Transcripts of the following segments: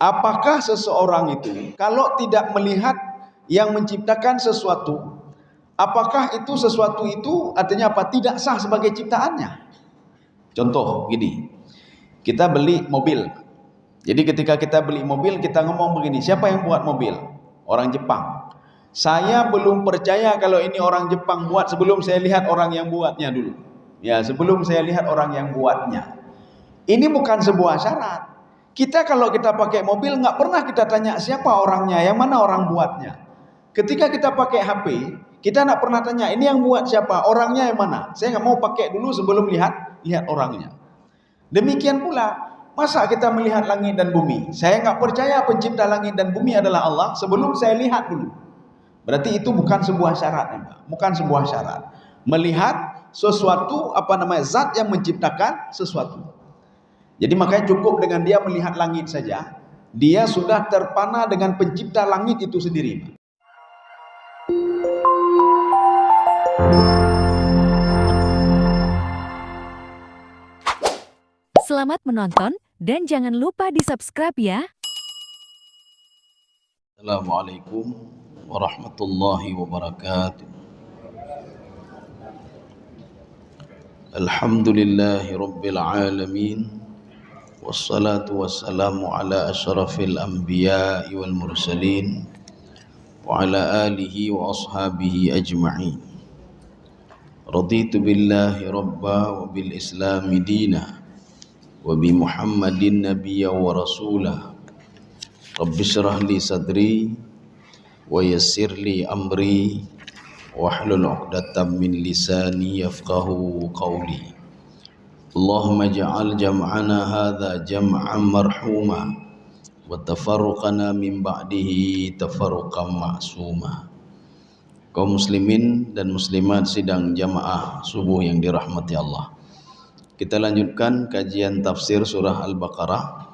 apakah seseorang itu kalau tidak melihat yang menciptakan sesuatu, apakah itu sesuatu itu artinya apa? Tidak sah sebagai ciptaannya. Contoh gini, kita beli mobil. Jadi ketika kita beli mobil, kita ngomong begini, siapa yang buat mobil? Orang Jepang. Saya belum percaya kalau ini orang Jepang buat sebelum saya lihat orang yang buatnya dulu. Ya, sebelum saya lihat orang yang buatnya. Ini bukan sebuah syarat. Kita kalau kita pakai mobil nggak pernah kita tanya siapa orangnya, yang mana orang buatnya. Ketika kita pakai HP, kita nggak pernah tanya ini yang buat siapa, orangnya yang mana. Saya nggak mau pakai dulu sebelum lihat orangnya. Demikian pula, masa kita melihat langit dan bumi? Saya nggak percaya pencipta langit dan bumi adalah Allah sebelum saya lihat dulu. Berarti itu bukan sebuah syarat, bukan sebuah syarat. Melihat sesuatu zat yang menciptakan sesuatu. Jadi makanya cukup dengan dia melihat langit saja, dia sudah terpana dengan pencipta langit itu sendiri. Selamat menonton dan jangan lupa di-subscribe ya. Assalamualaikum warahmatullahi wabarakatuh. Alhamdulillahi rabbil alamin. Wassalatu wassalamu ala asyrafil anbiya'i wal mursalin wa ala alihi wa ashabihi ajma'in. Raditu billahi rabba wa bil islami dina wa bi Muhammadin nabiyya wa rasulah. Rabbi syrah li sadri wa yassir li amri wahlul 'uqdatam min lisani yafqahu qawli. Allahumma ja'al jam'ana hadza jam'an marhuma wa tafarruqana min ba'dihi tafarruqan ma'suma. Kaum muslimin dan muslimat sidang jamaah subuh yang dirahmati Allah. Kita lanjutkan kajian tafsir surah Al-Baqarah.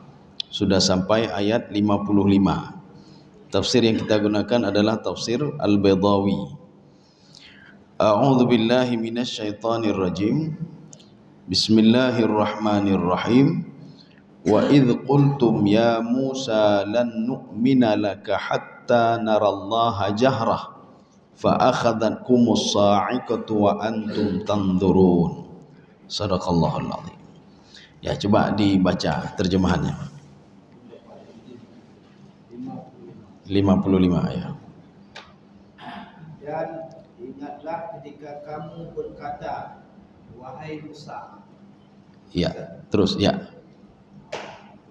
Sudah sampai ayat 55. Tafsir yang kita gunakan adalah tafsir Al-Baydawi. A'udzu billahi minasy syaithanir rajim. Bismillahirrahmanirrahim. Wa idz qultum ya Musa lan nu'mina laka hatta narallaha jahrah fa akhadhatkumus sa'iqatu wa antum tanzurun. Shadaqallahul azim. Ya, coba dibaca terjemahannya. 55 ya. Dan ingatlah ketika kamu berkata, wahai Musa. Ya, terus ya.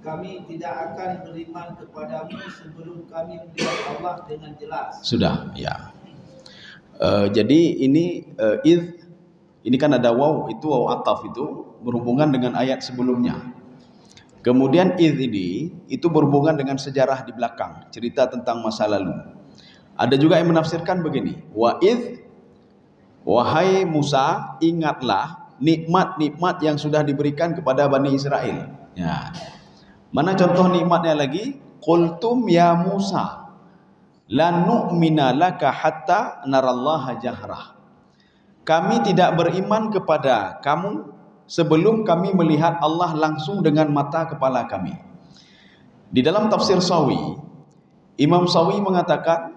Kami tidak akan beriman kepadamu sebelum kami melihat Allah dengan jelas. Sudah, ya. Jadi ini ini kan ada waw, itu waw ataf itu berhubungan dengan ayat sebelumnya. Kemudian ini itu berhubungan dengan sejarah di belakang, cerita tentang masa lalu. Ada juga yang menafsirkan begini, wahai Musa, ingatlah nikmat-nikmat yang sudah diberikan kepada Bani Israel. Ya. Mana contoh nikmatnya lagi? Qultum ya Musa lan nu'mina laka hatta narallaha jahrah. Kami tidak beriman kepada kamu sebelum kami melihat Allah langsung dengan mata kepala kami. Di dalam tafsir Sawi, Imam Sawi mengatakan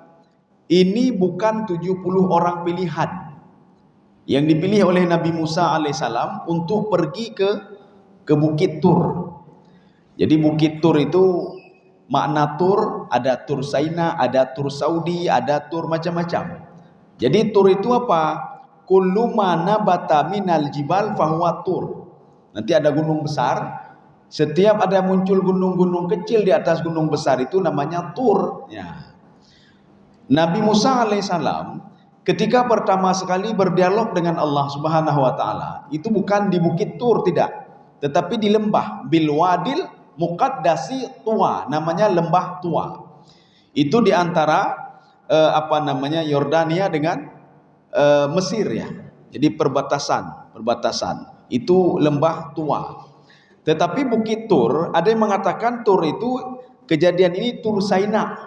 ini bukan 70 orang pilihan yang dipilih oleh Nabi Musa alaihissalam untuk pergi ke Bukit Tur. Jadi Bukit Tur itu makna Tur, ada Tur Saina, ada Tur Saudi, ada Tur macam-macam. Jadi Tur itu apa? Kullu ma nabata minal jibal fahuwa Tur. Nanti ada gunung besar, setiap ada muncul gunung-gunung kecil di atas gunung besar itu namanya Tur. Ya. Nabi Musa alaihissalam ketika pertama sekali berdialog dengan Allah Subhanahu wa taala, itu bukan di Bukit Tur, tidak, tetapi di lembah Bilwadil Muqaddasi Tuwa, namanya lembah Tuwa. Itu di antara Yordania dengan Mesir ya. Jadi perbatasan itu lembah Tuwa. Tetapi Bukit Tur, ada yang mengatakan Tur itu kejadian ini Tur Saina.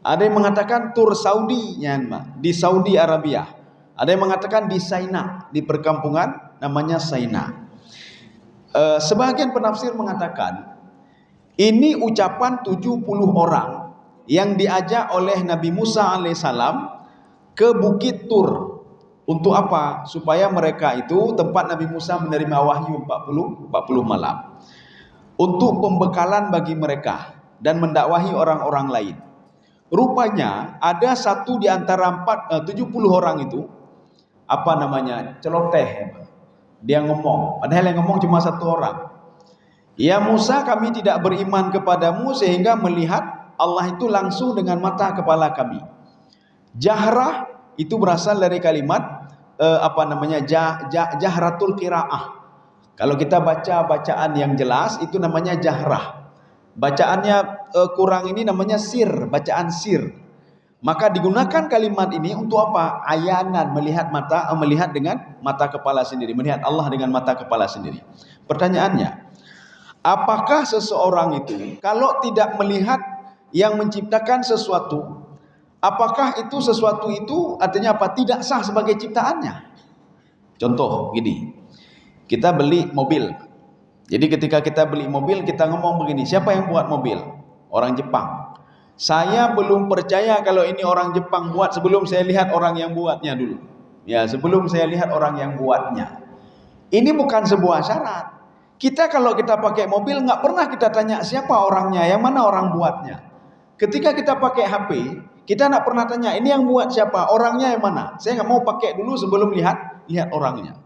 Ada yang mengatakan Tur Saudi ya, di Saudi Arabia. Ada yang mengatakan di Saina, di perkampungan namanya Saina. Sebagian penafsir mengatakan Ini ucapan 70 orang yang diajak oleh Nabi Musa alaihissalam ke Bukit Tur. Untuk apa? Supaya mereka itu tempat Nabi Musa menerima wahyu 40 malam. Untuk pembekalan bagi mereka dan mendakwahi orang-orang lain. Rupanya ada satu di antara 70 orang itu, apa namanya, celoteh. Dia ngomong, padahal yang ngomong cuma satu orang. Ya Musa, kami tidak beriman kepadamu sehingga melihat Allah itu langsung dengan mata kepala kami. Jahrah itu berasal dari kalimat jahratul qiraah. Kalau kita baca bacaan yang jelas itu namanya jahrah. Bacaannya kurang ini namanya sir, bacaan sir. Maka digunakan kalimat ini untuk apa? Ayanan, melihat dengan mata kepala sendiri, melihat Allah dengan mata kepala sendiri. Pertanyaannya, apakah seseorang itu kalau tidak melihat yang menciptakan sesuatu, apakah itu sesuatu itu artinya apa? Tidak sah sebagai ciptaannya. Contoh gini, kita beli mobil. Jadi ketika kita beli mobil, kita ngomong begini, siapa yang buat mobil? Orang Jepang. Saya belum percaya kalau ini orang Jepang buat sebelum saya lihat orang yang buatnya dulu. Ya, sebelum saya lihat orang yang buatnya. Ini bukan sebuah syarat. Kita kalau kita pakai mobil nggak pernah kita tanya siapa orangnya, yang mana orang buatnya. Ketika kita pakai HP, kita nggak pernah tanya ini yang buat siapa, orangnya yang mana. Saya nggak mau pakai dulu sebelum lihat orangnya.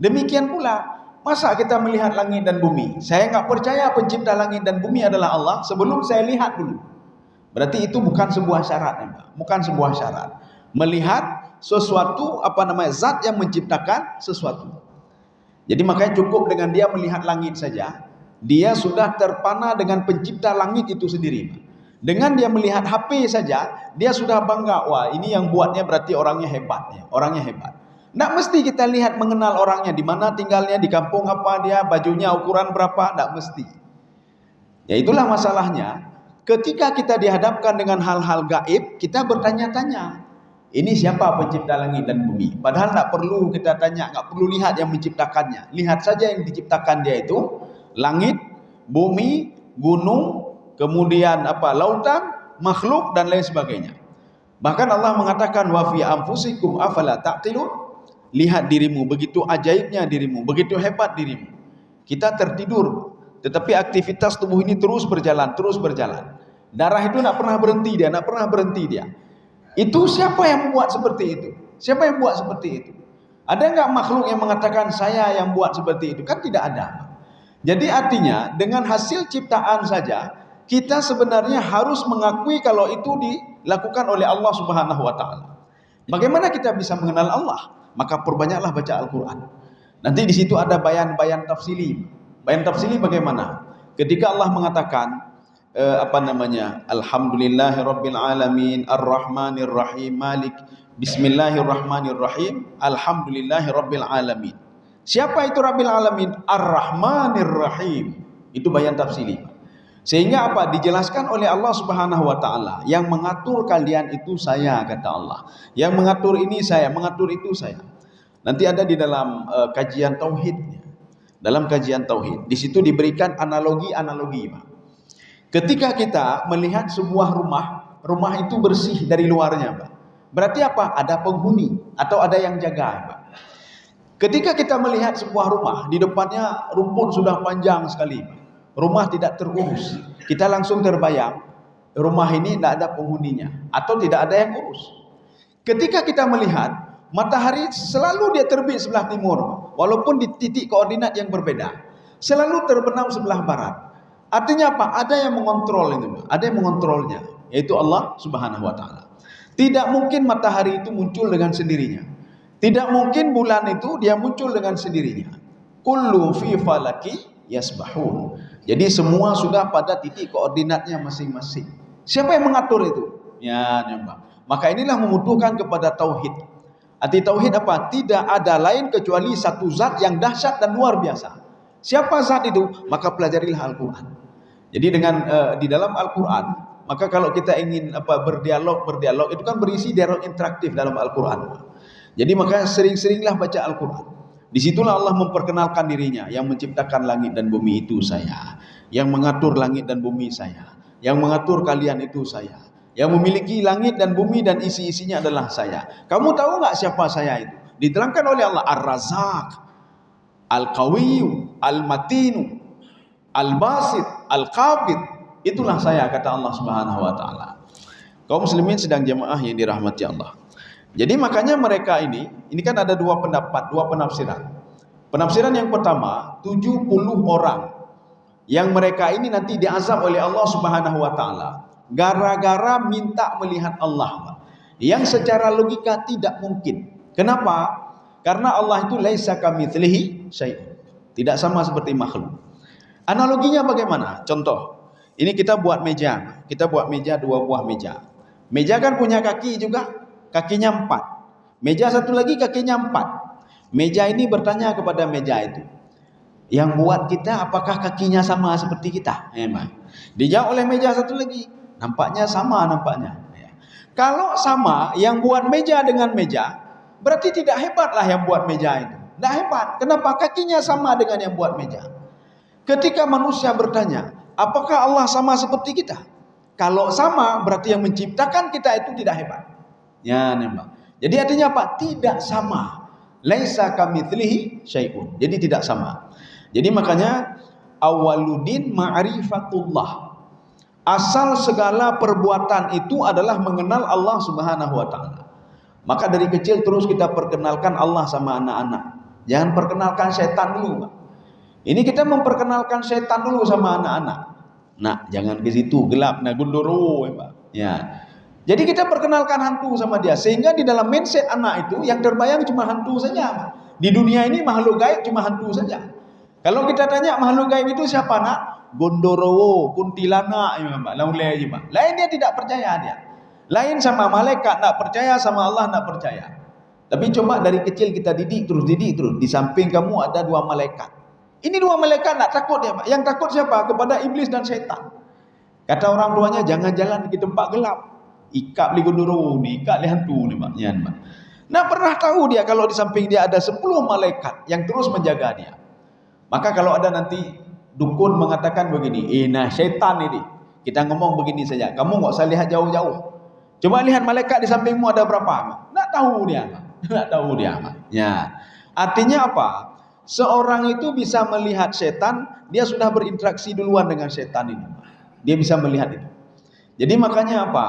Demikian pula, masa kita melihat langit dan bumi? Saya nggak percaya pencipta langit dan bumi adalah Allah sebelum saya lihat dulu. Berarti itu bukan sebuah syarat, bukan sebuah syarat. Melihat sesuatu, zat yang menciptakan sesuatu. Jadi makanya cukup dengan dia melihat langit saja, dia sudah terpana dengan pencipta langit itu sendiri. Dengan dia melihat HP saja, dia sudah bangga, wah ini yang buatnya berarti orangnya hebat, orangnya hebat. Nggak mesti kita lihat mengenal orangnya, di mana tinggalnya, di kampung apa dia, bajunya ukuran berapa, nggak mesti. Ya itulah masalahnya. Ketika kita dihadapkan dengan hal-hal gaib, kita bertanya-tanya, ini siapa pencipta langit dan bumi? Padahal tak perlu kita tanya, nggak perlu lihat yang menciptakannya. Lihat saja yang diciptakan dia itu, langit, bumi, gunung, kemudian lautan, makhluk dan lain sebagainya. Bahkan Allah mengatakan, wa fi anfusikum afala ta'qilun? Lihat dirimu, begitu ajaibnya dirimu, begitu hebat dirimu. Kita tertidur, tetapi aktivitas tubuh ini terus berjalan. Darah itu tidak pernah berhenti dia. Itu siapa yang membuat seperti itu? Siapa yang buat seperti itu? Ada enggak makhluk yang mengatakan saya yang buat seperti itu? Kan tidak ada. Jadi artinya dengan hasil ciptaan saja kita sebenarnya harus mengakui kalau itu dilakukan oleh Allah Subhanahu wa taala. Bagaimana kita bisa mengenal Allah? Maka perbanyaklah baca Al-Qur'an. Nanti di situ ada bayan tafsili. Bayan tafsili bagaimana? Ketika Allah mengatakan Alhamdulillahirabbil alamin arrahmanir rahim malik bismillahirrahmanirrahim alhamdulillahirabbil alamin. Siapa itu rabbil alamin? Arrahmanir rahim. Itu bayan tafsili. Sehingga apa? Dijelaskan oleh Allah Subhanahu wa taala, yang mengatur kalian itu saya, kata Allah. Yang mengatur ini saya, mengatur itu saya. Nanti ada di dalam kajian tauhid. Dalam kajian tauhid, di situ diberikan analogi-analogi, Pak. Ketika kita melihat sebuah rumah itu bersih dari luarnya, Pak. Berarti apa? Ada penghuni atau ada yang jaga, Pak. Ketika kita melihat sebuah rumah, di depannya rumput sudah panjang sekali, Pak. Rumah tidak terurus. Kita langsung terbayang, rumah ini tidak ada penghuninya atau tidak ada yang urus. Ketika kita melihat matahari selalu dia terbit sebelah timur, walaupun di titik koordinat yang berbeda, selalu terbenam sebelah barat. Artinya apa? Ada yang mengontrol itu, ada yang mengontrolnya, yaitu Allah Subhanahu wa taala. Tidak mungkin matahari itu muncul dengan sendirinya. Tidak mungkin bulan itu dia muncul dengan sendirinya. Kullu fi falaki yasbahun. Jadi semua sudah pada titik koordinatnya masing-masing. Siapa yang mengatur itu? Ya, Pak. Maka inilah membutuhkan kepada tauhid. Arti tauhid apa? Tidak ada lain kecuali satu zat yang dahsyat dan luar biasa. Siapa zat itu? Maka pelajarilah Al-Quran. Jadi dengan di dalam Al-Quran, maka kalau kita ingin berdialog itu kan berisi dialog interaktif dalam Al-Quran. Jadi maka sering-seringlah baca Al-Quran. Disitulah Allah memperkenalkan dirinya, yang menciptakan langit dan bumi itu saya, yang mengatur langit dan bumi saya, yang mengatur kalian itu saya, yang memiliki langit dan bumi dan isi-isinya adalah saya. Kamu tahu nggak siapa saya itu? Diterangkan oleh Allah, Ar-Razzaq, Al-Qawiyyu, Al-Matinu, Al-Basit, Al-Qabid. Itulah saya, kata Allah Subhanahu wa taala. Kaum muslimin sedang jemaah yang dirahmati Allah. Jadi makanya mereka ini kan ada dua pendapat, dua penafsiran. Penafsiran yang pertama, 70 orang yang mereka ini nanti diazab oleh Allah Subhanahu wa taala gara-gara minta melihat Allah. Yang secara logika tidak mungkin. Kenapa? Karena Allah itu laisa kamitslihi syai'un. Tidak sama seperti makhluk. Analoginya bagaimana? Contoh, ini kita buat meja. Kita buat meja, dua buah meja. Meja kan punya kaki juga. Kakinya 4. Meja satu lagi kakinya 4. Meja ini bertanya kepada meja itu, yang buat kita apakah kakinya sama seperti kita? Memang. Dijawab oleh meja satu lagi, nampaknya sama nampaknya. Kalau sama, yang buat meja dengan meja, berarti tidak hebatlah yang buat meja itu. Tidak hebat. Kenapa? Kakinya sama dengan yang buat meja. Ketika manusia bertanya, apakah Allah sama seperti kita? Kalau sama, berarti yang menciptakan kita itu tidak hebat. Ya, nembak. Jadi artinya apa? Tidak sama. Laisa kamitslihi syai'un. Jadi tidak sama. Jadi makanya awwaluddin ma'rifatullah. Asal segala perbuatan itu adalah mengenal Allah Subhanahu wa taala. Maka dari kecil terus kita perkenalkan Allah sama anak-anak. Jangan perkenalkan setan dulu, Pak. Ini kita memperkenalkan setan dulu sama anak-anak. Nah, jangan ke situ, gelap, nah gunduru, Pak. Ya. Jadi kita perkenalkan hantu sama dia, sehingga di dalam mindset anak itu yang terbayang cuma hantu saja. Di dunia ini makhluk gaib cuma hantu saja. Kalau kita tanya makhluk gaib itu siapa, nak? Gondorowo, kuntilanak, ya, Pak. Lain dia tidak percaya dia. Lain sama malaikat, nak percaya, sama Allah nak percaya. Tapi coba dari kecil kita didik terus. Di samping kamu ada 2 malaikat. Ini 2 malaikat nak takut ya, Pak. Yang takut siapa? Kepada iblis dan setan. Kata orang tuanya, jangan jalan di tempat gelap. Ikat li gondoro, ikat li hantu ni, Pak. Ya, Pak. Nah, pernah tahu dia kalau di samping dia ada 10 malaikat yang terus menjaga dia. Maka kalau ada nanti dukun mengatakan begini, nah setan ini, kita ngomong begini saja, kamu nggak usah lihat jauh-jauh. Coba lihat malaikat di sampingmu ada berapa? Nggak tahu dia, nggak tahu dia. Ya, artinya apa? Seorang itu bisa melihat setan, dia sudah berinteraksi duluan dengan setan ini. Dia bisa melihat itu. Jadi makanya apa?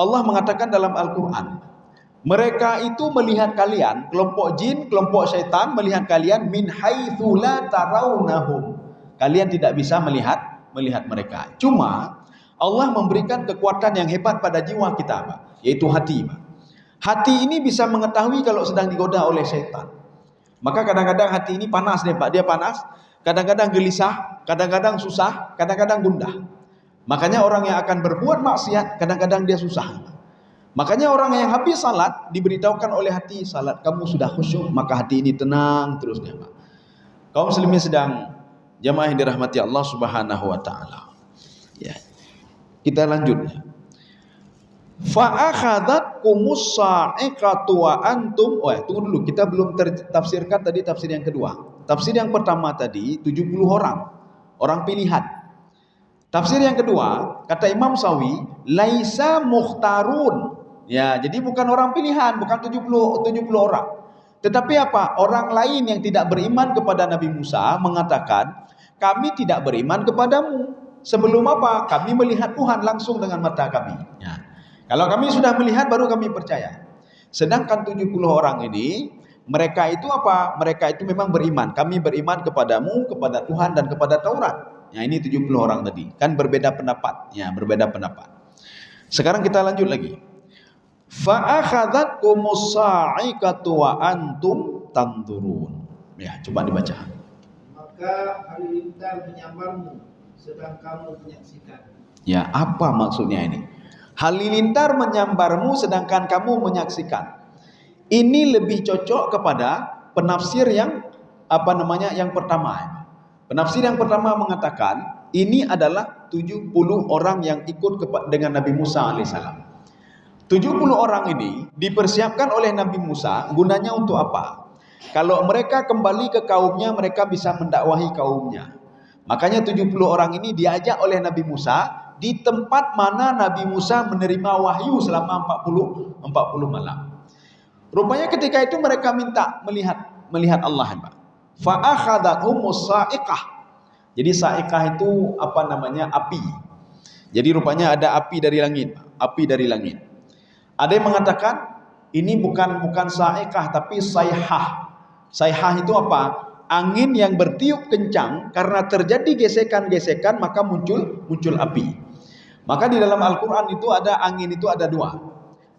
Allah mengatakan dalam Al-Quran, mereka itu melihat kalian, kelompok jin, kelompok syaitan melihat kalian min haitsu la tarawnahum. Kalian tidak bisa melihat mereka. Cuma Allah memberikan kekuatan yang hebat pada jiwa kita, Pak, yaitu hati, Pak. Hati ini bisa mengetahui kalau sedang digoda oleh syaitan. Maka kadang-kadang hati ini panas deh, Pak. Dia panas, kadang-kadang gelisah, kadang-kadang susah, kadang-kadang gundah. Makanya orang yang akan berbuat maksiat kadang-kadang dia susah. Makanya orang yang habis salat diberitahukan oleh hati, salat kamu sudah khusyuk, maka hati ini tenang terusnya, Pak. Kaum muslimin sedang jamaah yang dirahmati Allah Subhanahu wa taala. Ya. Kita lanjut. Fa akhadhatkumus sa'iqatu wa antum. Tunggu dulu, kita belum tafsirkan tadi tafsir yang kedua. Tafsir yang pertama tadi 70 orang pilihan. Tafsir yang kedua, kata Imam Sawi, laisa mukhtarun. Ya, jadi bukan orang pilihan, bukan 70 orang. Tetapi apa? Orang lain yang tidak beriman kepada Nabi Musa mengatakan, kami tidak beriman kepadamu. Sebelum apa? Kami melihat Tuhan langsung dengan mata kami. Ya. Kalau kami sudah melihat baru kami percaya. Sedangkan 70 orang ini, mereka itu apa? Mereka itu memang beriman. Kami beriman kepadamu, kepada Tuhan dan kepada Taurat. Ya, ini 70 orang tadi. Kan berbeda pendapat. Ya, berbeda pendapat. Sekarang kita lanjut lagi. Fa akhadhatkumus sa'iqatu wa antum tanzurun. Ya, coba dibaca. Maka halilintar menyambarmu sedang kamu menyaksikan. Ya, apa maksudnya ini? Halilintar menyambarmu sedangkan kamu menyaksikan. Ini lebih cocok kepada penafsir yang yang pertama. Penafsir yang pertama mengatakan ini adalah 70 orang yang ikut dengan Nabi Musa alaihissalam. 70 orang ini dipersiapkan oleh Nabi Musa gunanya untuk apa? Kalau mereka kembali ke kaumnya, mereka bisa mendakwahi kaumnya. Makanya 70 orang ini diajak oleh Nabi Musa di tempat mana Nabi Musa menerima wahyu selama 40 malam. Rupanya ketika itu mereka minta melihat Allah. Fa akhadhathumus sa'iqah. Jadi sa'iqah itu apa namanya? Api. Jadi rupanya ada api dari langit, Ada yang mengatakan ini bukan sa'iqah tapi sayhah. Sayhah itu apa? Angin yang bertiup kencang, karena terjadi gesekan-gesekan maka muncul api. Maka di dalam Al-Quran itu ada angin itu ada dua.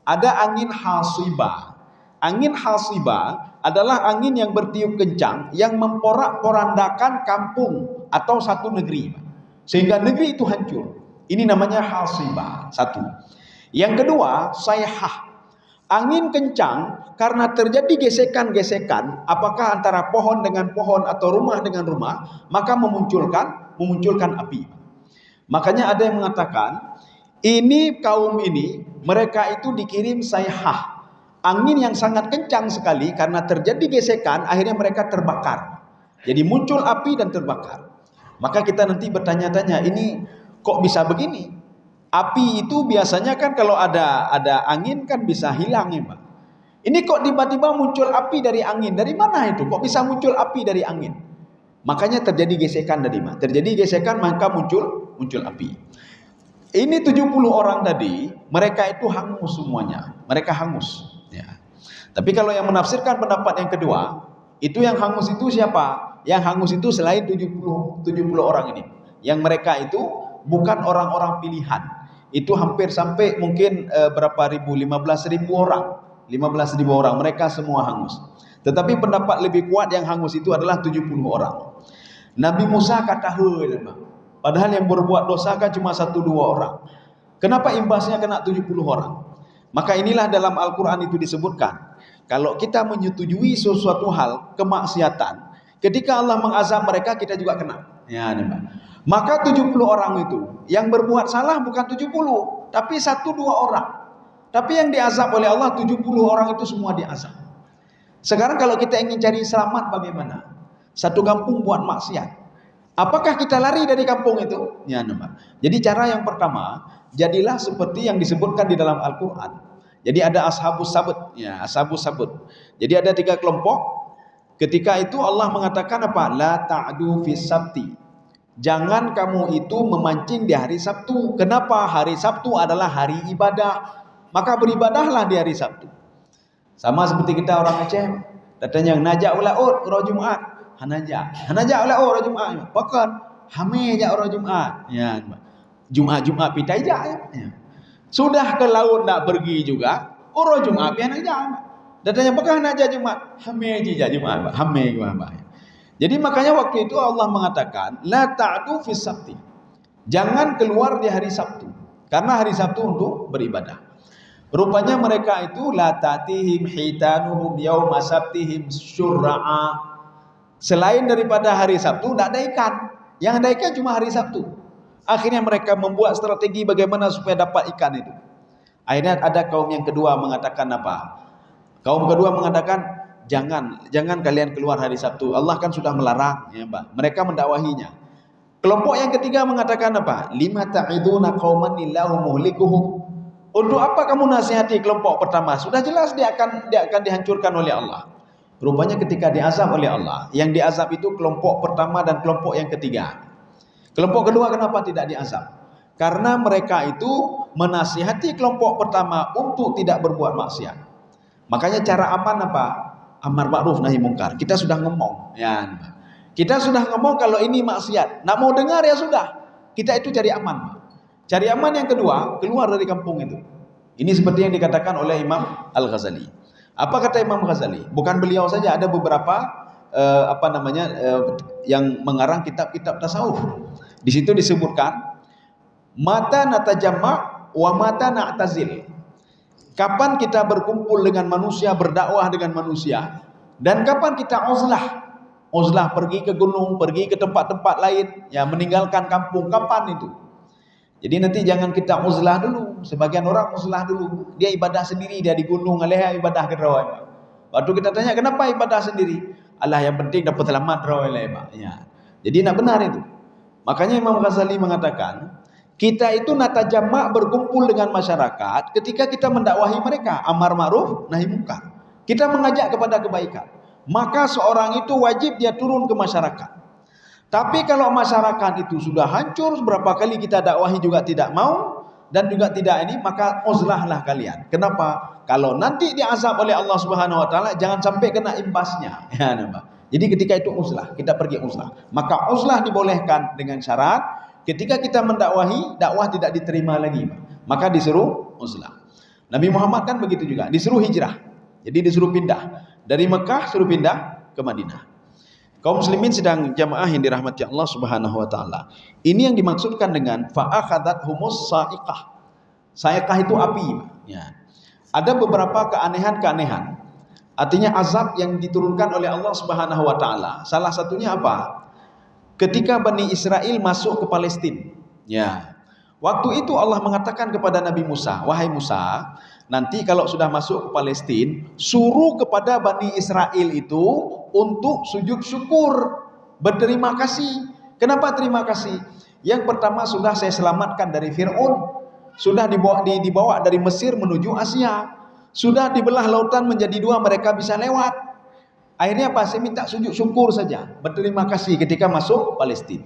Ada angin hasibah. Angin hasibah adalah angin yang bertiup kencang yang memporak-porandakan kampung atau satu negeri, sehingga negeri itu hancur. Ini namanya hasibah. Satu. Yang kedua, sayhah. Angin kencang karena terjadi gesekan-gesekan, apakah antara pohon dengan pohon atau rumah dengan rumah, maka memunculkan api. Makanya ada yang mengatakan, ini kaum ini, mereka itu dikirim sayhah, angin yang sangat kencang sekali karena terjadi gesekan, akhirnya mereka terbakar. Jadi muncul api dan terbakar. Maka kita nanti bertanya-tanya, ini kok bisa begini? Api itu biasanya kan kalau ada angin kan bisa hilang ya Pak. Ini kok tiba-tiba muncul api dari angin? Dari mana itu? Kok bisa muncul api dari angin? Makanya terjadi gesekan tadi Pak. Terjadi gesekan maka muncul api. Ini 70 orang tadi, mereka itu hangus semuanya. Mereka hangus. Ya. Tapi kalau yang menafsirkan pendapat yang kedua, itu yang hangus itu siapa? Yang hangus itu selain 70 orang ini. Yang mereka itu bukan orang-orang pilihan. Itu hampir sampai mungkin berapa ribu, 15.000 orang. 15.000 orang, mereka semua hangus. Tetapi pendapat lebih kuat yang hangus itu adalah 70 orang. Nabi Musa kata, padahal yang berbuat dosa kan cuma 1-2 orang. Kenapa imbasnya kena 70 orang? Maka inilah dalam Al-Quran itu disebutkan, kalau kita menyetujui sesuatu hal, kemaksiatan, ketika Allah mengazab mereka, kita juga kena. Ya, maka 70 orang itu yang berbuat salah bukan 70, tapi 1-2 orang. Tapi yang diazab oleh Allah 70 orang itu semua diazab. Sekarang kalau kita ingin cari selamat bagaimana? Satu kampung buat maksiat. Apakah kita lari dari kampung itu? Ya, jadi cara yang pertama, jadilah seperti yang disebutkan di dalam Al-Quran. Jadi ada ashabus sabut, ya, ashabus sabut. Jadi ada 3 kelompok. Ketika itu Allah mengatakan apa? La ta'du fis sabti. Jangan kamu itu memancing di hari Sabtu. Kenapa? Hari Sabtu adalah hari ibadah. Maka beribadahlah di hari Sabtu. Sama seperti kita orang Aceh. Katanya najak ulaud ora Jumat. Hanajak ulaud ora Jumat. Pakan hame jak ora Jumat. Ya. Jumat pitai jak ya. Sudah ke laut nak pergi juga. Ora Jumat pian najak. Katanya pakan najak Jumat. Hame jak Jumat. Hame Jumat. Jadi makanya waktu itu Allah mengatakan la ta'du fis sabti. Jangan keluar di hari Sabtu. Karena hari Sabtu untuk beribadah. Rupanya mereka itu la ta'tihim hitanuhum yauma sabtihim syurra'a. Selain daripada hari Sabtu tidak ada ikan. Yang ada ikan cuma hari Sabtu. Akhirnya mereka membuat strategi bagaimana supaya dapat ikan itu. Akhirnya ada kaum yang kedua mengatakan apa? Kaum kedua mengatakan Jangan kalian keluar hari Sabtu. Allah kan sudah melarang, ya, Pak. Mereka mendakwahinya. Kelompok yang ketiga mengatakan apa? Lima ta'iduna qauman illahu muhlikuhum. Untuk apa kamu nasihati kelompok pertama? Sudah jelas dia akan dihancurkan oleh Allah. Rupanya ketika diazab oleh Allah, yang diazab itu kelompok pertama dan kelompok yang ketiga. Kelompok kedua kenapa tidak diazab? Karena mereka itu menasihati kelompok pertama untuk tidak berbuat maksiat. Makanya cara aman apa? Amar ma'ruf nahi mungkar. Kita sudah ngomong, ya. Kita sudah ngomong kalau ini maksiat. Nak mau dengar ya sudah. Kita itu cari aman. Cari aman yang kedua, keluar dari kampung itu. Ini seperti yang dikatakan oleh Imam Al-Ghazali. Apa kata Imam Ghazali? Bukan beliau saja, ada beberapa yang mengarang kitab-kitab tasawuf. Di situ disebutkan mata natajamma wa mata na'tazil. Kapan kita berkumpul dengan manusia, berdakwah dengan manusia, dan kapan kita uzlah pergi ke gunung, pergi ke tempat-tempat lain, ya, meninggalkan kampung, kapan itu? Jadi nanti jangan kita uzlah dulu. Sebagian orang uzlah dulu, dia ibadah sendiri, dia di gunung, ibadah ke rawa. Waktu kita tanya kenapa ibadah sendiri? Allah yang penting dapat selamat ya. Jadi nak benar itu. Makanya Imam Ghazali mengatakan, kita itu natajamak berkumpul dengan masyarakat ketika kita mendakwahi mereka amar ma'ruf nahi munkar. Kita mengajak kepada kebaikan. Maka seorang itu wajib dia turun ke masyarakat. Tapi kalau masyarakat itu sudah hancur, berapa kali kita dakwahi juga tidak mau dan juga tidak ini, maka uzlahlah kalian. Kenapa? Kalau nanti diazab oleh Allah Subhanahu wa taala, jangan sampai kena imbasnya. Ya, nampak. Jadi ketika itu uzlah, kita pergi uzlah. Maka uzlah dibolehkan dengan syarat ketika kita mendakwahi, dakwah tidak diterima lagi, maka disuruh uzlah. Nabi Muhammad kan begitu juga, disuruh hijrah. Jadi disuruh pindah dari Mekah, suruh pindah ke Madinah. Kaum muslimin sedang jamaah yang dirahmati Allah Subhanahu wa taala. Ini yang dimaksudkan dengan fa'akhadat humus sa'iqah. Sa'iqah itu api, ya. Ada beberapa keanehan-keanehan. Artinya azab yang diturunkan oleh Allah Subhanahu wa taala. Salah satunya apa? Ketika Bani Israel masuk ke Palestina. Ya. Waktu itu Allah mengatakan kepada Nabi Musa, "Wahai Musa, nanti kalau sudah masuk ke Palestina, suruh kepada Bani Israel itu untuk sujud syukur, berterima kasih." Kenapa terima kasih? Yang pertama, sudah saya selamatkan dari Fir'aun, sudah dibawa dari Mesir menuju Asia, sudah dibelah lautan menjadi dua, mereka bisa lewat. Akhirnya apa? Saya minta sujud syukur saja, berterima kasih ketika masuk Palestina.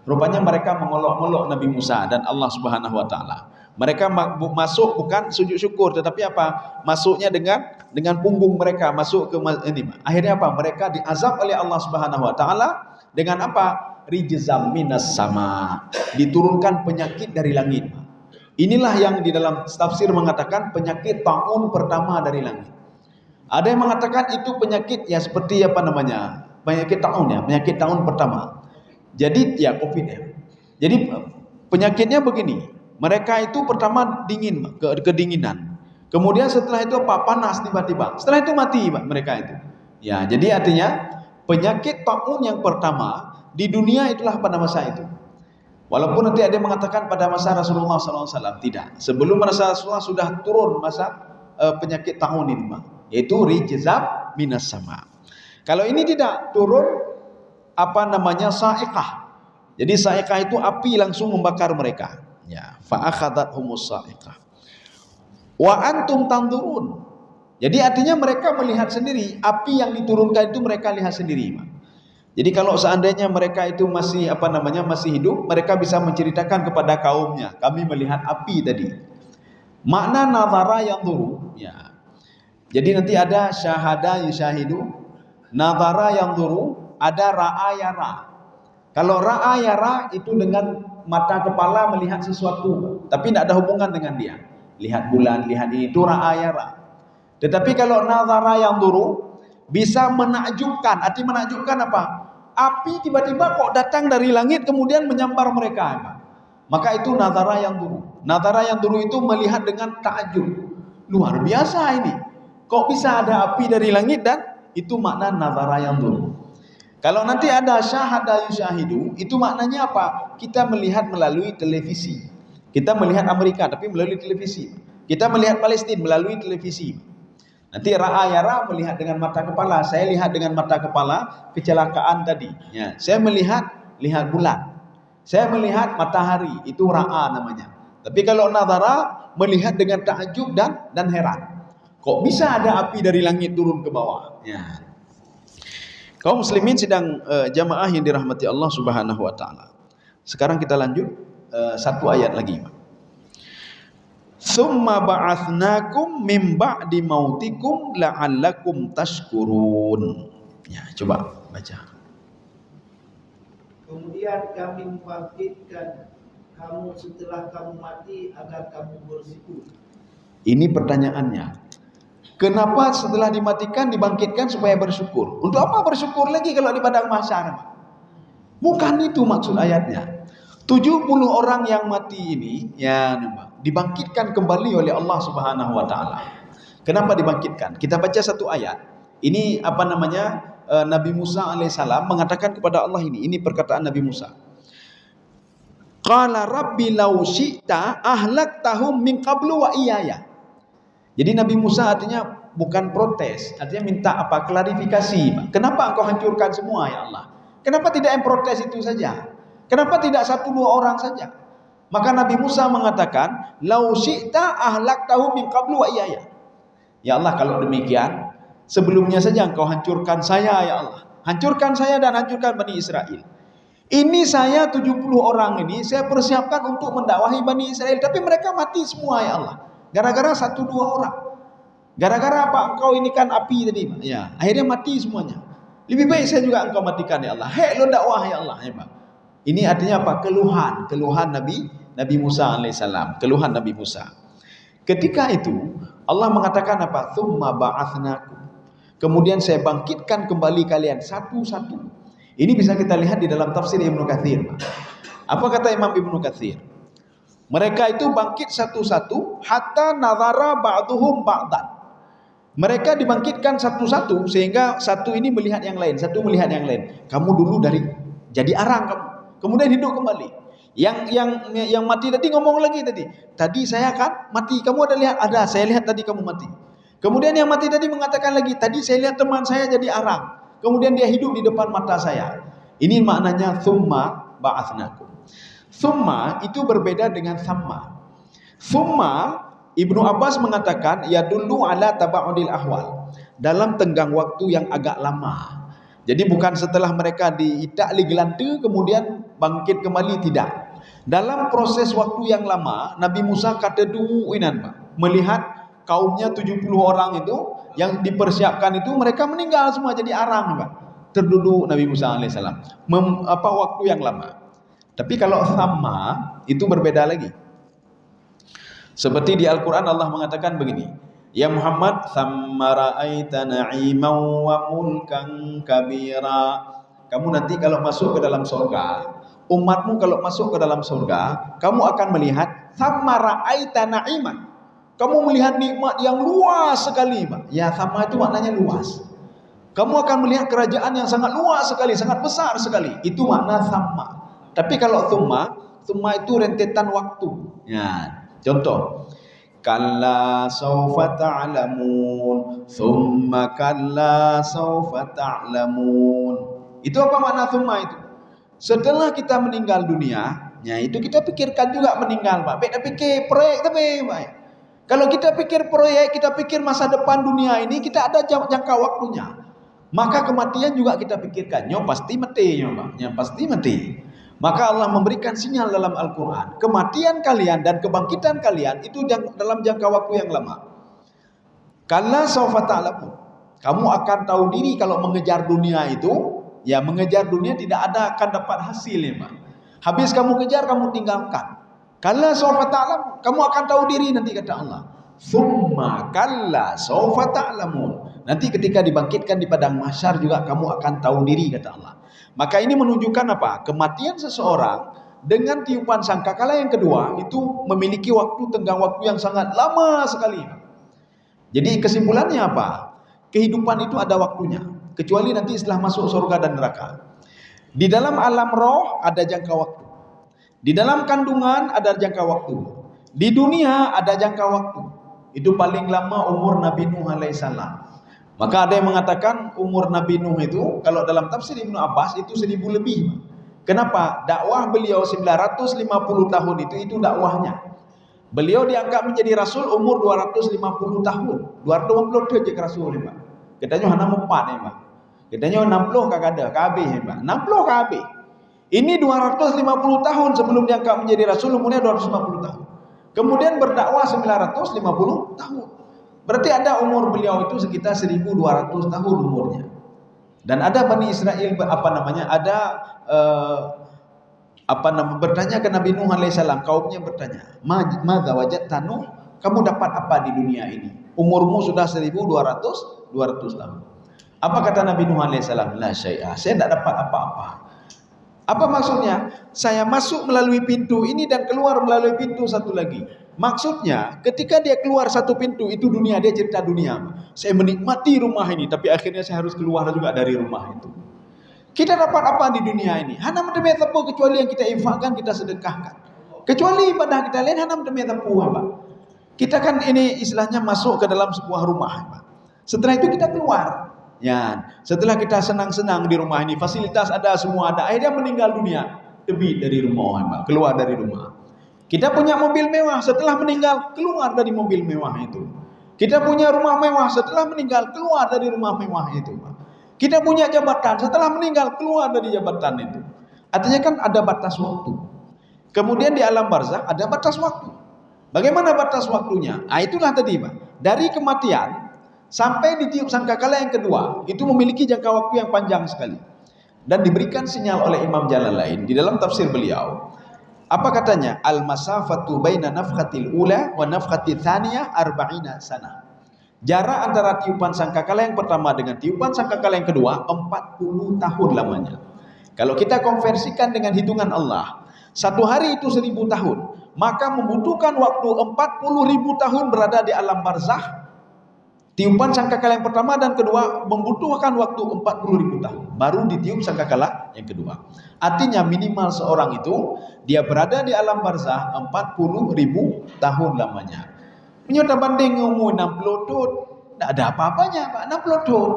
Rupanya mereka mengolok-olok Nabi Musa dan Allah Subhanahu wa taala. Mereka masuk bukan sujud syukur, tetapi apa? Masuknya dengan punggung mereka masuk ke ini. Akhirnya apa? Mereka diazab oleh Allah Subhanahu wa taala dengan apa? Rijzam minas sama. Diturunkan penyakit dari langit. Inilah yang di dalam tafsir mengatakan penyakit taun pertama dari langit. Ada yang mengatakan itu penyakit ya seperti apa namanya? Penyakit taun ya, penyakit tahun pertama. Jadi ya Covid ya. Jadi penyakitnya begini. Mereka itu pertama dingin, kedinginan. Kemudian setelah itu apa? Panas tiba-tiba. Setelah itu mati mereka itu. Ya, jadi artinya penyakit taun yang pertama di dunia itulah pada masa itu. Walaupun nanti ada yang mengatakan pada masa Rasulullah SAW, tidak. Sebelum masa Rasulullah sudah turun masa penyakit tahun ini, yaitu rijzab minas sama. Kalau ini tidak turun, apa namanya, sa'iqah. Jadi sa'iqah itu api langsung membakar mereka. Ya, fa'akhadat humus sa'iqah. Wa antum tanzurun. Jadi artinya mereka melihat sendiri, api yang diturunkan itu mereka lihat sendiri. Jadi kalau seandainya mereka itu masih apa namanya masih hidup, mereka bisa menceritakan kepada kaumnya, kami melihat api tadi. Makna nazara yang dulu, ya. Jadi nanti ada syahada yushahidu, nazara yang dulu, ada ra'ayara. Kalau ra'ayara itu dengan mata kepala melihat sesuatu, tapi tidak ada hubungan dengan dia. Lihat bulan, lihat ini, itu ra'ayara. Tetapi kalau nazara yang dulu bisa menakjubkan. Arti menakjubkan apa? Api tiba-tiba kok datang dari langit kemudian menyambar mereka. Maka itu nazara yang dulu. Nazara yang dulu itu melihat dengan takjub. Luar biasa ini. Kok bisa ada api dari langit, dan itu makna nazara yang dulu. Kalau nanti ada syahada yushahidu, itu maknanya apa? Kita melihat melalui televisi. Kita melihat Amerika tapi melalui televisi. Kita melihat Palestina melalui televisi. Nanti ra'ayara melihat dengan mata kepala. Saya lihat dengan mata kepala kecelakaan tadi. Ya, saya lihat bulan. Saya melihat matahari. Itu ra'a namanya. Tapi kalau nazara melihat dengan takjub dan heran. Kok bisa ada api dari langit turun ke bawah? Ya. Kaum muslimin sedang jamaah yang dirahmati Allah Subhanahu wa taala. Sekarang kita lanjut satu ayat lagi. Summa ba'atsnakum min ba'di mautikum la'allakum tashkurun. Ya, coba baca. Kemudian kami membangkitkan kamu setelah kamu mati agar kamu bersyukur. Ini pertanyaannya. Kenapa setelah dimatikan dibangkitkan supaya bersyukur? Untuk apa bersyukur lagi kalau di padang mahsyar? Bukan itu maksud ayatnya. 70 orang yang mati ini ya dibangkitkan kembali oleh Allah Subhanahu wa taala. Kenapa dibangkitkan? Kita baca satu ayat. Ini apa namanya? Nabi Musa alaihissalam mengatakan kepada Allah ini perkataan Nabi Musa. Qala rabbi law syi'ta ahlaktahum min qablu wa iyaya. Jadi Nabi Musa artinya bukan protes, artinya minta apa? Klarifikasi. Kenapa engkau hancurkan semua ya Allah? Kenapa tidak yang protes itu saja? Kenapa tidak 1-2 orang saja? Maka Nabi Musa mengatakan, "Lau syi'ta ahlaktahu min qablu wa iyaya." Ya Allah, kalau demikian, sebelumnya saja engkau hancurkan saya ya Allah. Hancurkan saya dan hancurkan Bani Israel. Ini saya 70 orang ini saya persiapkan untuk mendakwahi Bani Israel, tapi mereka mati semua ya Allah. Gara-gara 1-2 orang. Gara-gara apa? Engkau ini kan api tadi. Ya, akhirnya mati semuanya. Lebih baik saya juga engkau matikan ya Allah. Hei lo dakwah ya Allah. Ya, ini artinya apa? Keluhan Nabi Musa alaihissalam. Keluhan Nabi Musa. Ketika itu Allah mengatakan apa? Tsumma ba'atsnakum. Kemudian saya bangkitkan kembali kalian satu-satu. Ini bisa kita lihat di dalam tafsir Ibnu Katsir. Apa kata Imam Ibnu Katsir? Mereka itu bangkit satu-satu hatta nazara ba'duhum ba'dan. Mereka dibangkitkan satu-satu sehingga satu ini melihat yang lain, satu melihat yang lain. Kamu dulu dari jadi arang kamu, kemudian hidup kembali. Yang mati tadi ngomong lagi tadi. Tadi saya kan mati, kamu ada lihat? Ada, saya lihat tadi kamu mati. Kemudian yang mati tadi mengatakan lagi, tadi saya lihat teman saya jadi arang. Kemudian dia hidup di depan mata saya. Ini maknanya tsumma ba'atsnakum. Tsumma itu berbeda dengan thamma. Tsumma Ibnu Abbas mengatakan ya dulu ala taba'udil ahwal, dalam tenggang waktu yang agak lama. Jadi bukan setelah mereka diidak gelante kemudian bangkit kembali, tidak. Dalam proses waktu yang lama, Nabi Musa kata duinan melihat kaumnya 70 orang itu yang dipersiapkan itu mereka meninggal semua jadi arang, Pak. Terduduk Nabi Musa alaihissalam. Waktu yang lama. Tapi kalau sama itu berbeda lagi. Seperti di Al-Quran Allah mengatakan begini, ya Muhammad, thamma ra'aita na'iman wa mulkan kabira. Kamu nanti kalau masuk ke dalam surga, umatmu kalau masuk ke dalam surga, kamu akan melihat thamma ra'aita na'iman. Kamu melihat nikmat yang luas sekali, Pak. Ya, thamma itu maknanya luas. Kamu akan melihat kerajaan yang sangat luas sekali, sangat besar sekali. Itu makna thamma. Tapi kalau thumma itu rentetan waktu. Ya. Contoh, kalla sawfa ta'lamun, thumma kalla sawfa ta'lamun. Itu apa makna thumma itu? Setelah kita meninggal dunia, ya itu kita pikirkan juga meninggal, Pak. Kita pikir proyek tapi, Pak. Kalau kita pikir proyek, kita pikir masa depan dunia ini, kita ada jangka waktunya. Maka kematian juga kita pikirkan. Nyo pasti mati, Pak. Nyo pasti mati. Maka Allah memberikan sinyal dalam Al-Quran, kematian kalian dan kebangkitan kalian itu dalam jangka waktu yang lama. Kalla sawfa ta'lamun. Kamu akan tahu diri kalau mengejar dunia itu, ya mengejar dunia tidak akan dapat hasil, ya, Pak. Habis kamu kejar, kamu tinggalkan. Kalla sawfa ta'lamun. Kamu akan tahu diri nanti, kata Allah. Tsumma kalla sawfa ta'lamun. Nanti ketika dibangkitkan di padang mahsyar juga kamu akan tahu diri, kata Allah. Maka ini menunjukkan apa? Kematian seseorang dengan tiupan sangkakala yang kedua itu memiliki tenggang waktu yang sangat lama sekali. Jadi kesimpulannya apa? Kehidupan itu ada waktunya, kecuali nanti setelah masuk surga dan neraka. Di dalam alam roh ada jangka waktu. Di dalam kandungan ada jangka waktu. Di dunia ada jangka waktu. Itu paling lama umur Nabi Nuh alaihissalam. Maka ada yang mengatakan umur Nabi Nuh itu, kalau dalam tafsir Ibnu Abbas itu 1000 lebih. Kenapa? Dakwah beliau 950 tahun itu dakwahnya. Beliau diangkat menjadi rasul umur 250 tahun. 250 je rasul, Pak. Katanya hana 4, Pak. Katanya 60 kagak ada, kabeh, Pak. 60 kabeh. Ini 250 tahun sebelum diangkat menjadi rasul, umurnya 250 tahun. Kemudian berdakwah 950 tahun. Berarti ada umur beliau itu sekitar 1200 tahun umurnya. Dan ada Bani Israel bertanya ke Nabi Nuh alaihissalam, kaumnya bertanya, "Madza wajadta Nuh? Kamu dapat apa di dunia ini? Umurmu sudah 1200 tahun." Apa kata Nabi Nuh alaihissalam? La syai'a. Saya tidak dapat apa-apa. Apa maksudnya? Saya masuk melalui pintu ini dan keluar melalui pintu satu lagi. Maksudnya, ketika dia keluar satu pintu, itu dunia, dia cerita dunia. Saya menikmati rumah ini, tapi akhirnya saya harus keluar juga dari rumah itu. Kita dapat apa di dunia ini? Hana mendemi tepu, kecuali yang kita infakkan, kita sedekahkan. Kecuali ibadah kita lain, hana mendemi tepu, Pak. Kita kan ini istilahnya masuk ke dalam sebuah rumah. Setelah itu kita keluar. Ya, setelah kita senang-senang di rumah ini, fasilitas ada, semua ada, akhirnya meninggal dunia, terbit dari rumah, keluar dari rumah. Kita punya mobil mewah, setelah meninggal keluar dari mobil mewah itu. Kita punya rumah mewah, setelah meninggal keluar dari rumah mewah itu. Kita punya jabatan, setelah meninggal keluar dari jabatan itu. Artinya kan ada batas waktu. Kemudian di alam barzakh ada batas waktu. Bagaimana batas waktunya? Itulah tadi, Pak. Dari kematian sampai ditiup sangkakala yang kedua, itu memiliki jangka waktu yang panjang sekali. Dan diberikan sinyal oleh Imam Jalalain di dalam tafsir beliau. Apa katanya? Al-masafatu baina nafkhatil ula wa nafkhatil thaniyah arba'ina sana. Jarak antara tiupan sangkakala yang pertama dengan tiupan sangkakala yang kedua 40 tahun lamanya. Kalau kita konversikan dengan hitungan Allah, satu hari itu 1000 tahun, maka membutuhkan waktu 40.000 tahun berada di alam barzakh. Tiupan sangkakala yang pertama dan kedua membutuhkan waktu 40.000 tahun baru ditiup sangkakala yang kedua. Artinya minimal seorang itu dia berada di alam barzakh 40.000 tahun lamanya. Menyota banding umur 60 tahun, tidak ada apa-apanya, Pak. 60 tahun.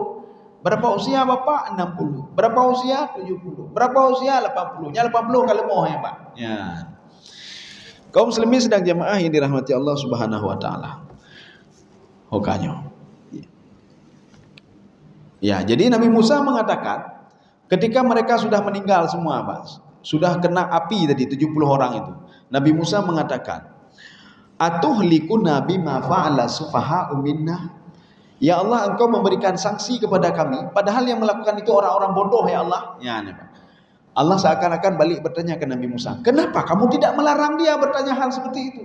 Berapa usia Bapak? 60. Berapa usia? 70. Berapa usia? 80. Ya 80 kalau mau ya, Pak. Ya. Kaum muslimin sedang jamaah yang dirahmati Allah Subhanahu wa taala. Hokanyo. Ya, jadi Nabi Musa mengatakan ketika mereka sudah meninggal semua, Pak, sudah kena api tadi 70 orang itu. Nabi Musa mengatakan, "Atuhlikuna bima fa'ala sufaha'u minna?" Ya Allah, Engkau memberikan sanksi kepada kami padahal yang melakukan itu orang-orang bodoh ya Allah. Ya, Pak. Allah seakan-akan balik bertanya ke Nabi Musa, "Kenapa kamu tidak melarang dia bertanya hal seperti itu?"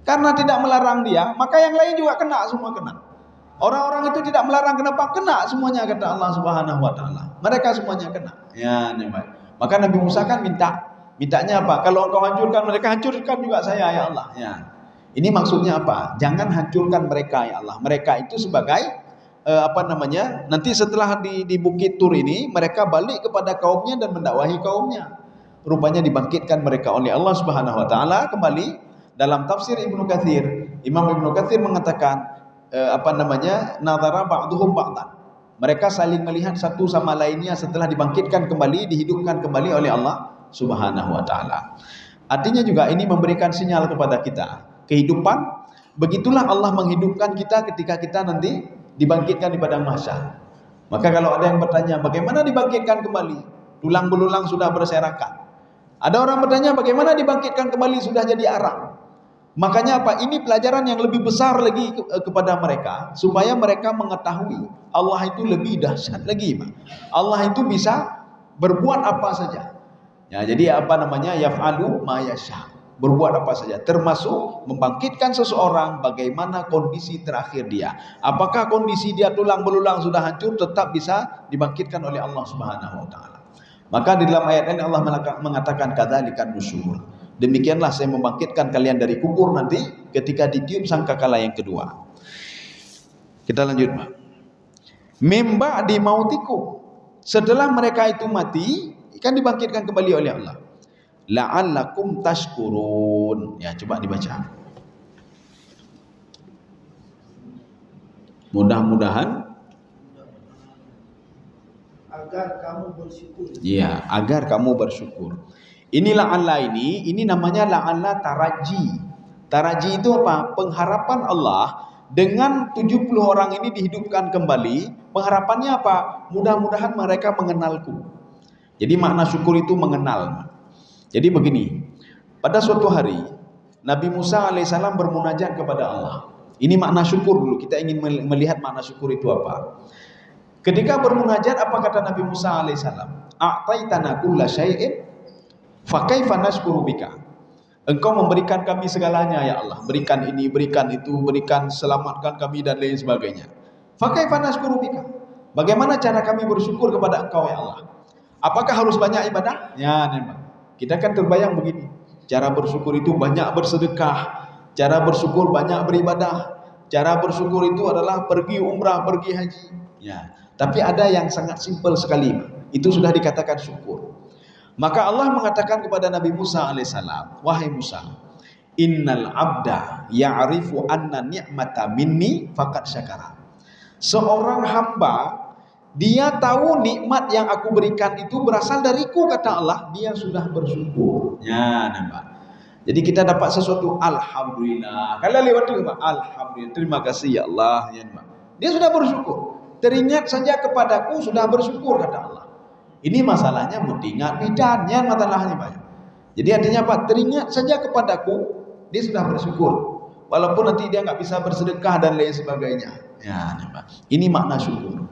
Karena tidak melarang dia, maka yang lain juga kena, semua kena. Orang-orang itu tidak melarang, kenapa? Kena semuanya, kata Allah Subhanahu wa taala. Mereka semuanya kena. Ya, Pak. Maka Nabi Musa kan mintanya apa? Kalau engkau hancurkan mereka, hancurkan juga saya ya Allah. Ya. Ini maksudnya apa? Jangan hancurkan mereka ya Allah. Mereka itu sebagai nanti setelah di Bukit Tur ini mereka balik kepada kaumnya dan mendakwahi kaumnya. Rupanya dibangkitkan mereka oleh Allah Subhanahu wa taala kembali. Dalam tafsir Ibnu Katsir, Imam Ibnu Katsir mengatakan nadhara ba'duhum ba'dan. Mereka saling melihat satu sama lainnya setelah dibangkitkan kembali, dihidupkan kembali oleh Allah Subhanahu wa taala. Artinya juga ini memberikan sinyal kepada kita, kehidupan begitulah Allah menghidupkan kita ketika kita nanti dibangkitkan di padang mahsyar. Maka kalau ada yang bertanya, bagaimana dibangkitkan kembali? Tulang belulang sudah berserakan. Ada orang bertanya, bagaimana dibangkitkan kembali sudah jadi arang? Makanya apa? Ini pelajaran yang lebih besar lagi kepada mereka supaya mereka mengetahui Allah itu lebih dahsyat lagi, Pak. Allah itu bisa berbuat apa saja. Ya, jadi yaf'alu ma yasha. Berbuat apa saja, termasuk membangkitkan seseorang bagaimana kondisi terakhir dia. Apakah kondisi dia tulang belulang sudah hancur tetap bisa dibangkitkan oleh Allah Subhanahu wa taala. Maka di dalam ayat ini Allah mengatakan kadzalikan nusyur. Demikianlah saya membangkitkan kalian dari kubur nanti ketika ditiup sangkakala yang kedua. Kita lanjut, Pak. Mimba di mautiku. Setelah mereka itu mati, kan dibangkitkan kembali oleh Allah. La'allakum tashkurun. Ya, coba dibaca. Mudah-mudahan agar kamu bersyukur. Ya, agar kamu bersyukur. Inilah Allah ini namanya la'alla taraji. Taraji itu apa? Pengharapan Allah dengan 70 orang ini dihidupkan kembali. Pengharapannya apa? Mudah-mudahan mereka mengenalku. Jadi makna syukur itu mengenal. Jadi begini, pada suatu hari Nabi Musa alaihissalam bermunajat kepada Allah. Ini makna syukur dulu. Kita ingin melihat makna syukur itu apa. Ketika bermunajat, apa kata Nabi Musa alaihissalam? A'taitana kulla syai'in fa kaifa nashkuru bika. Engkau memberikan kami segalanya ya Allah. Berikan ini, berikan itu, berikan selamatkan kami dan lain sebagainya. Fa kaifa nashkuru bika. Bagaimana cara kami bersyukur kepada Engkau ya Allah? Apakah harus banyak ibadah? Ya, memang. Kita kan terbayang begini. Cara bersyukur itu banyak bersedekah. Cara bersyukur banyak beribadah. Cara bersyukur itu adalah pergi umrah, pergi haji. Ya. Tapi ada yang sangat simpel sekali. Itu sudah dikatakan syukur. Maka Allah mengatakan kepada Nabi Musa alaihissalam, wahai Musa, Innal abda ya'rifu anna ni'mata minni faqad syakara. Seorang hamba, dia tahu nikmat yang aku berikan itu berasal dariku, kata Allah, dia sudah bersyukur. Ya, nampak. Jadi kita dapat sesuatu, alhamdulillah. Kalau lewat itu, alhamdulillah, terima kasih ya Allah. Ya, nampak. Dia sudah bersyukur. Teringat saja kepadaku sudah bersyukur, kata Allah. Ini masalahnya mengingat bidannya masalahnya Pak. Jadi artinya apa? Teringat saja kepadaku, dia sudah bersyukur. Walaupun nanti dia nggak bisa bersedekah dan lain sebagainya. Ya, nampak. Ini makna syukur.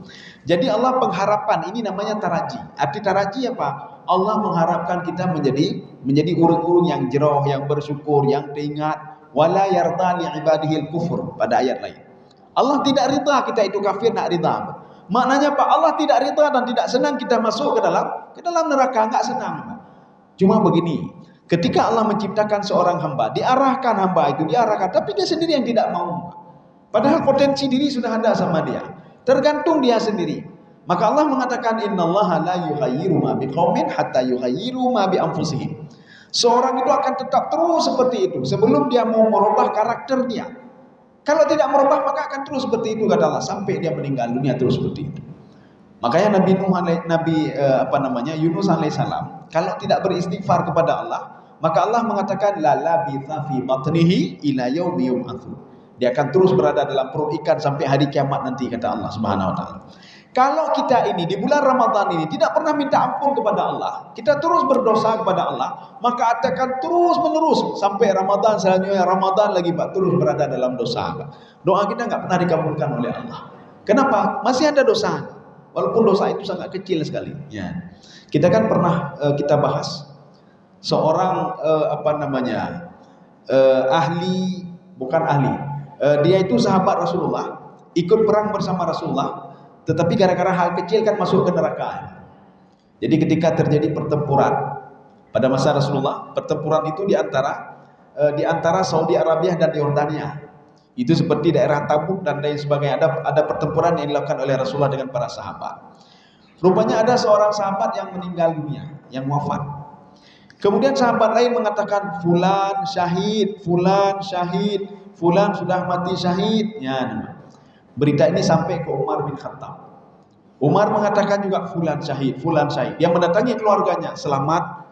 Jadi Allah pengharapan, ini namanya taraji. Arti taraji apa? Allah mengharapkan kita menjadi urung-urung yang jeroh, yang bersyukur, yang teringat. Wala yarda li ibadihil kufur, pada ayat lain. Allah tidak rida kita itu kafir, nak rida. Maknanya apa? Allah tidak rida dan tidak senang kita masuk ke dalam neraka, enggak senang. Cuma begini, ketika Allah menciptakan seorang hamba, diarahkan hamba itu, tapi dia sendiri yang tidak mau. Padahal potensi diri sudah ada sama dia. Tergantung dia sendiri. Maka Allah mengatakan innallaha la yughayyiru ma biqaumin hatta yughayyiru ma bi anfusihim. Seorang itu akan tetap terus seperti itu sebelum dia mau merubah karakter dia. Kalau tidak merubah maka akan terus seperti itu, kata Allah, sampai dia meninggal dunia terus seperti itu. Makanya Yunus alaihissalam kalau tidak beristighfar kepada Allah, maka Allah mengatakan la labitha fi batnihi ila yaumi yub'atsun. Dia akan terus berada dalam perut ikan sampai hari kiamat nanti, kata Allah Subhanahu wa taala. Kalau kita ini di bulan Ramadan ini tidak pernah minta ampun kepada Allah, kita terus berdosa kepada Allah, maka akan terus menerus sampai Ramadan selanjutnya, Ramadan lagi Pak, terus berada dalam dosa Pak. Doa kita nggak pernah dikabulkan oleh Allah. Kenapa? Masih ada dosa. Walaupun dosa itu sangat kecil sekali. Ya. Kita kan pernah kita bahas seorang dia itu sahabat Rasulullah, ikut perang bersama Rasulullah. Tetapi gara-gara hal kecil kan masuk ke neraka. Jadi ketika terjadi pertempuran pada masa Rasulullah, pertempuran itu di antara Saudi Arabia dan Yordania. Itu seperti daerah Tabuk dan lain sebagainya. Ada pertempuran yang dilakukan oleh Rasulullah dengan para sahabat. Rupanya ada seorang sahabat yang meninggal dunia, yang wafat. Kemudian sahabat lain mengatakan fulan syahid, fulan syahid, fulan sudah mati syahid. Ya, berita ini sampai ke Umar bin Khattab. Umar mengatakan juga fulan syahid, fulan syahid. Dia mendatangi keluarganya, selamat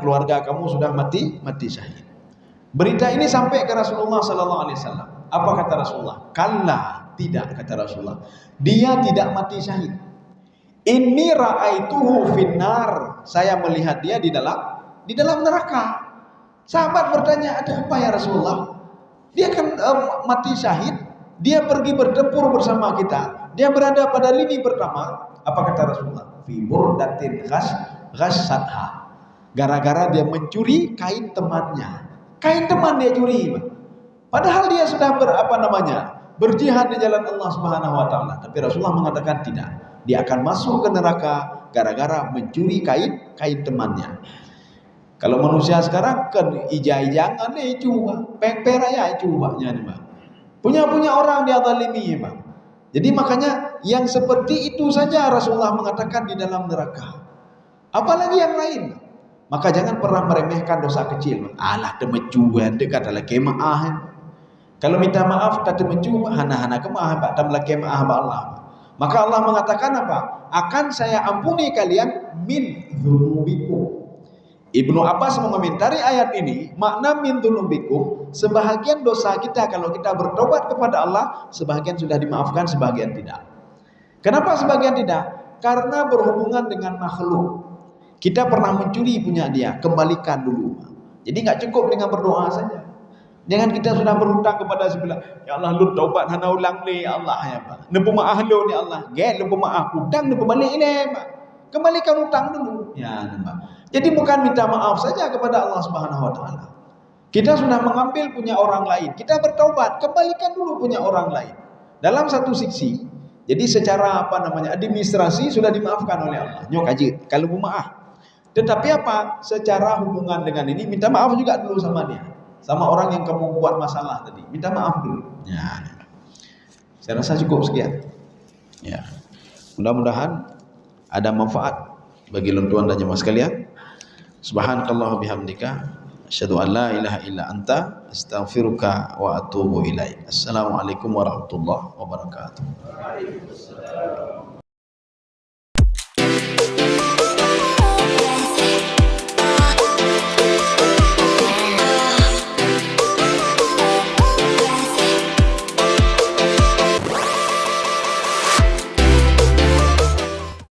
keluarga kamu sudah mati syahid. Berita ini sampai ke Rasulullah sallallahu alaihi wasallam. Apa kata Rasulullah? Kalla, tidak, kata Rasulullah. Dia tidak mati syahid. Inni ra'aituhu finnar. Saya melihat dia di dalam neraka. Sahabat bertanya, ada apa ya Rasulullah? Dia kan mati syahid. Dia pergi bertempur bersama kita. Dia berada pada lini pertama. Apa kata Rasulullah? Fi burdatin ghassatha. Gara-gara dia mencuri kain temannya. Kain teman dia curi. Padahal dia sudah berjihad di jalan Allah Subhanahu wa taala. Tapi Rasulullah mengatakan tidak. Dia akan masuk ke neraka gara-gara mencuri kain temannya. Kalau manusia sekarang kan ijai-jangan coba. Peng-peng raya coba nih, Punya orang dia zalimi, Pak. Jadi makanya yang seperti itu saja Rasulullah mengatakan di dalam neraka. Apalagi yang lain. Maka jangan pernah meremehkan dosa kecil. Alah temecuan dekat ala kemaah. Kalau minta maaf tak temecu hana-hana kemaah Pak, tak melaki maaf Allah. Maka Allah mengatakan apa? Akan saya ampuni kalian min dzunubikum. Ibnu Abbas mengomentari ayat ini, makna min dzunubikum, sebahagian dosa kita kalau kita bertobat kepada Allah, sebahagian sudah dimaafkan, sebahagian tidak. Kenapa sebagian tidak? Karena berhubungan dengan makhluk. Kita pernah mencuri punya dia, kembalikan dulu. Jadi enggak cukup dengan berdoa saja. Jangan kita sudah berhutang kepada sebelah, ya Allah lu taubat hana ulang ni ya Allah ya Pak. Nempu maaf lu ni Allah. Gel nempu maaf, hutang nempu balik ni Pak. Kembalikan hutang dulu. Ya, Pak. Jadi bukan minta maaf saja kepada Allah Subhanahu wa taala. Kita sudah mengambil punya orang lain, kita bertaubat, kembalikan dulu punya orang lain. Dalam satu sisi, jadi secara administrasi sudah dimaafkan oleh Allah. Nyok aja kalau maaf. Tetapi apa? Secara hubungan dengan ini minta maaf juga dulu sama dia. Sama orang yang kamu buat masalah tadi. Minta maaf dulu. Ya. Saya rasa cukup sekian. Ya. Mudah-mudahan ada manfaat bagi tuan dan jemaah sekalian. Subhanakallah bihamdika Asyhadu an la ilaha illa anta astaghfiruka wa atubu ilaik. Assalamualaikum warahmatullahi wabarakatuh.